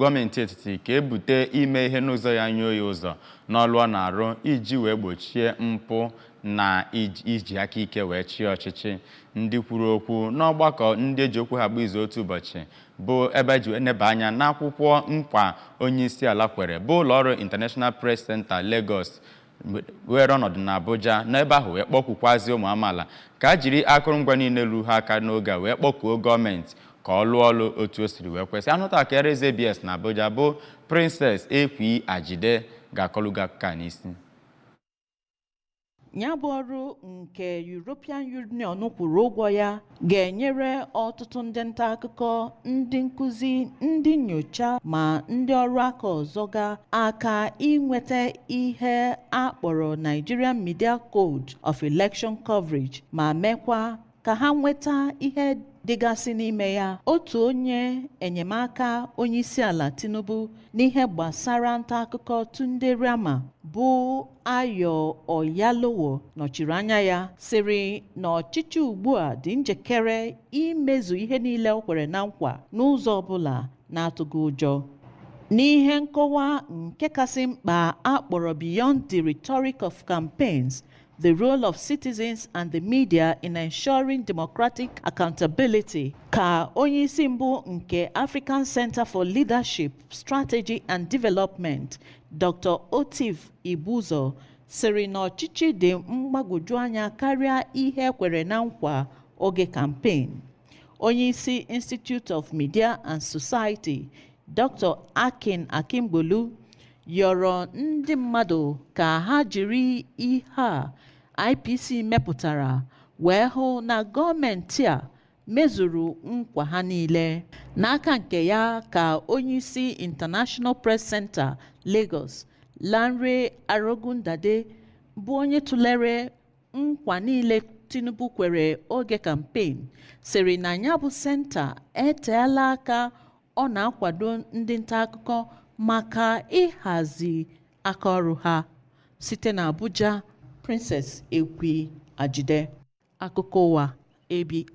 gọọmenti etiti ka ebute ime ihe n'ụzọ ya nyoo ya ụzọ n'ọlụ ọ na-arụ iji wee gbochie mpụ na iji aka ike wee chịa ọchịchị. Ndị kwuru okwu n'ọgbakọ ndị eji okwu ha gba izu otu ụbọchị bụ ebe eji eneba anya n'akwụkwọ nkwa onye isi ala kwere bụ ụlọọrụ International Press Center Lagos were ọnọdụ n'Abuja n'ebe ahụ wee kpọkwukwazi ụmụ amaala ka a jiri akụrụngwa niile ru ha aka n'oge a wee kpọkuo gọọmenti ka ọ lụọ ọrụ otu o siri wee kwesị. Anụta ka Eze BS na Abuja bụ Princess Ekwi Ajide ga-akọlụga akụkọ n'isi. Ya bụ ọrụ nke European Union kwuru ụgwọ ya ga-enyere ọtụtụ ndị nta akụkọ, ndị nkụzi, ndị nyocha ma ndị ọrụ aka ọzọ ga-aka inweta ihe akpọrọ Nigerian Media Code of Election Coverage ma mekwa ka ha nweta ihe dịgasị n'ime ya. Otu onye enyemaka onyeisiala Tinubu n'ihe gbasara nta akụkọ Tunde Rama bụ Ayo Oyalowo nọchiri anya ya sịrị na ọchịchị ugbu a dị njikere imezu ihe niile o kwere na nkwa n'ụzọ ọbụla na-atụghị ụjọ. N'ihe nkọwa nke kasị mkpa akpọrọ Beyond the Rhetoric of Campaigns, the role of citizens and the media in ensuring democratic accountability, ka onyeisi mbụ nke African Center for Leadership, Strategy and Development, Dr. Otiv Ibuzo, sịrị na ọchịchị dị mgbagwoju anya karịa ihe kwere na nkwa oge campaign. Onyeisi Institute of Media and Society, Dr. Akin Akimgbolu, yọrọ ndị mmadụ ka ha jiri ihe a IPC mepụtara wee hụ na gọọmenti a mezuru nkwa ha niile. N'aka nke ya ka onyeisi International Press Center Lagos, Lanre Arogundade, bụ onye tụlere nkwa niile Tinubu kwere oge campaign, sịrị na ya bụ senta eteela aka ọ na-akwado ndị nta akụkọ maka ịhazi aka ọrụ ha. Site na Abuja, Princess Ekwi Ajide, akụkọ ụwa ABS.